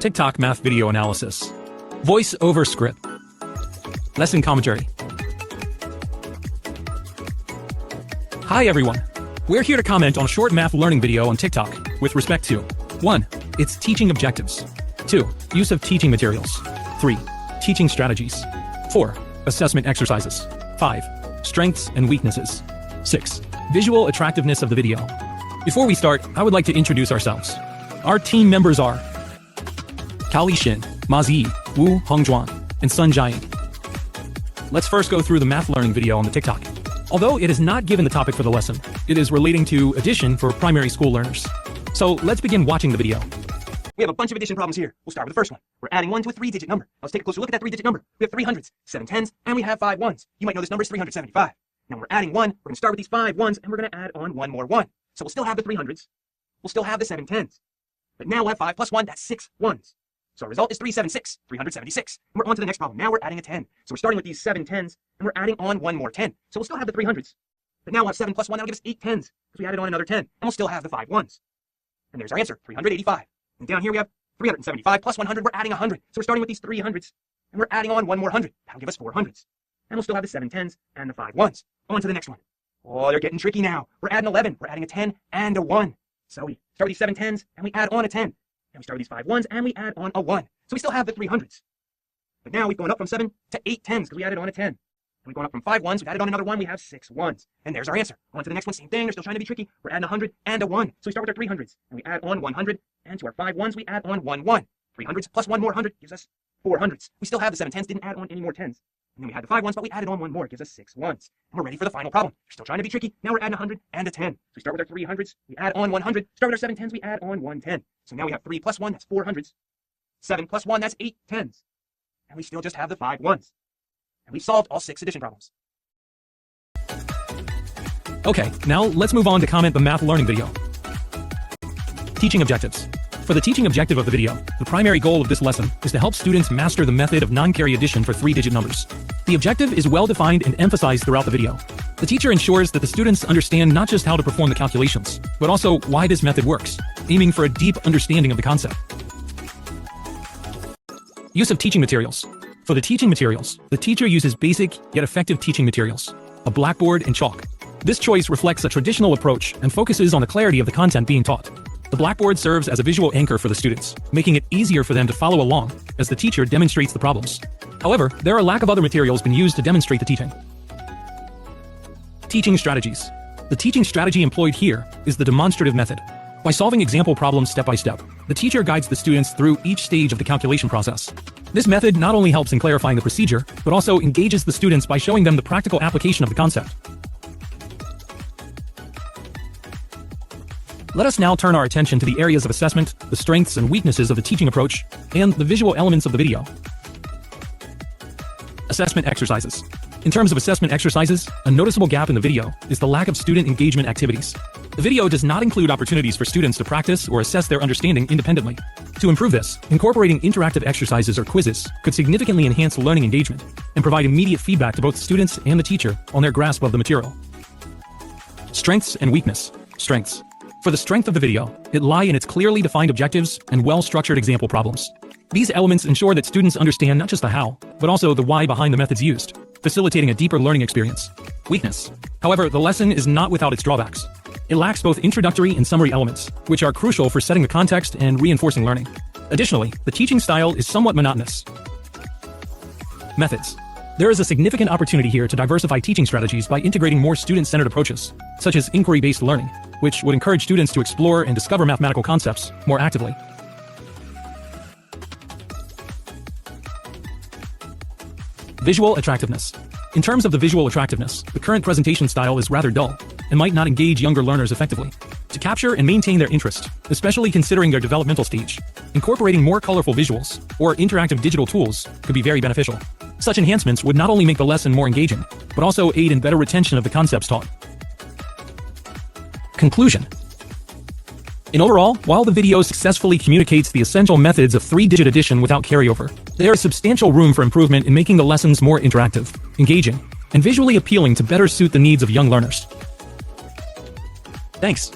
TikTok math video analysis, voice over script, lesson commentary. Hi everyone. We're here to comment on a short math learning video on TikTok with respect to 1. Its teaching objectives. 2. Use of teaching materials. 3. Teaching strategies. 4. Assessment exercises. 5. Strengths and weaknesses. 6. Visual attractiveness of the video. Before we start, I would like to introduce ourselves. Our team members are Cao Lixin, Ma Zi, Wu Hongzhuan, and Sun Jiaying. Let's first go through the math learning video on the TikTok. Although it is not given the topic for the lesson, it is relating to addition for primary school learners. So let's begin watching the video. We have a bunch of addition problems here. We'll start with the first one. We're adding 1 to a 3-digit number. Let's take a closer look at that 3-digit number. We have 3 hundreds, 7 tens, and we have 5 ones. You might know this number is 375. Now when we're adding 1, we're going to start with these 5 ones, and we're going to add on 1 more 1. So we'll still have the 3 hundreds. We'll still have the 7 tens. But now we'll have 5 plus 1, that's 6 ones. So our result is 376, 376. And we're on to the next problem. Now we're adding a 10. So we're starting with these 7 tens, and we're adding on 1 more 10. So we'll still have the 3 hundreds. But now we'll have 7 plus 1, that'll give us 8 tens, because we added on another 10. And we'll still have the 5 ones. And there's our answer, 385. And down here we have 375 plus 100, we're adding 100. So we're starting with these 3 hundreds, and we're adding on 1 more 100. That'll give us 4 hundreds. And we'll still have the 7 tens and the 5 ones. On to the next one. Oh, they're getting tricky now. We're adding 11. We're adding a 10 and a 1. So we start with these 7 tens, and we add on a 10. And we start with these 5 ones, and we add on a 1. So we still have the 3 hundreds. But now we've gone up from 7 to 8 tens, because we added on a 10. And we've gone up from 5 ones, we've added on another 1, we have 6 ones. And there's our answer. On to the next one, same thing, they're still trying to be tricky. We're adding 100 and a 1. So we start with our 3 hundreds, and we add on 100. And to our 5 ones, we add on 1 1. 3 hundreds plus 1 more 100 gives us 4 hundreds. We still have the 7 tens, didn't add on any more 10s. And then we had the 5 ones, but we added on 1 more, gives us 6 ones. And we're ready for the final problem. They're still trying to be tricky. Now we're adding 100 and a 10. So we start with our 3 hundreds, we add on 100. Start with our 7 tens, we add on 1 10. So now we have 3 plus 1, that's 4 hundreds. 7 plus 1, that's 8 tens. And we still just have the 5 ones. And we've solved all 6 addition problems. Okay, now let's move on to comment the math learning video. Teaching objectives. For the teaching objective of the video, the primary goal of this lesson is to help students master the method of non-carry addition for 3-digit numbers. The objective is well defined and emphasized throughout the video. The teacher ensures that the students understand not just how to perform the calculations, but also why this method works, aiming for a deep understanding of the concept. Use of teaching materials. For the teaching materials, the teacher uses basic yet effective teaching materials, a blackboard and chalk. This choice reflects a traditional approach and focuses on the clarity of the content being taught. The blackboard serves as a visual anchor for the students, making it easier for them to follow along as the teacher demonstrates the problems. However, there are a lack of other materials being used to demonstrate the teaching. Teaching strategies. The teaching strategy employed here is the demonstrative method. By solving example problems step by step, the teacher guides the students through each stage of the calculation process. This method not only helps in clarifying the procedure, but also engages the students by showing them the practical application of the concept. Let us now turn our attention to the areas of assessment, the strengths and weaknesses of the teaching approach, and the visual elements of the video. Assessment exercises. In terms of assessment exercises, a noticeable gap in the video is the lack of student engagement activities. The video does not include opportunities for students to practice or assess their understanding independently. To improve this, incorporating interactive exercises or quizzes could significantly enhance learning engagement and provide immediate feedback to both students and the teacher on their grasp of the material. Strengths and weakness. Strengths. For the strength of the video, it lie in its clearly defined objectives and well-structured example problems. These elements ensure that students understand not just the how, but also the why behind the methods used, facilitating a deeper learning experience. Weakness. However, the lesson is not without its drawbacks. It lacks both introductory and summary elements, which are crucial for setting the context and reinforcing learning. Additionally, the teaching style is somewhat monotonous. Methods. There is a significant opportunity here to diversify teaching strategies by integrating more student-centered approaches, such as inquiry-based learning, which would encourage students to explore and discover mathematical concepts more actively. Visual attractiveness. In terms of the visual attractiveness, the current presentation style is rather dull and might not engage younger learners effectively. To capture and maintain their interest, especially considering their developmental stage, incorporating more colorful visuals or interactive digital tools could be very beneficial. Such enhancements would not only make the lesson more engaging, but also aid in better retention of the concepts taught. Conclusion. In overall, while the video successfully communicates the essential methods of 3-digit addition without carryover, there is substantial room for improvement in making the lessons more interactive, engaging, and visually appealing to better suit the needs of young learners. Thanks.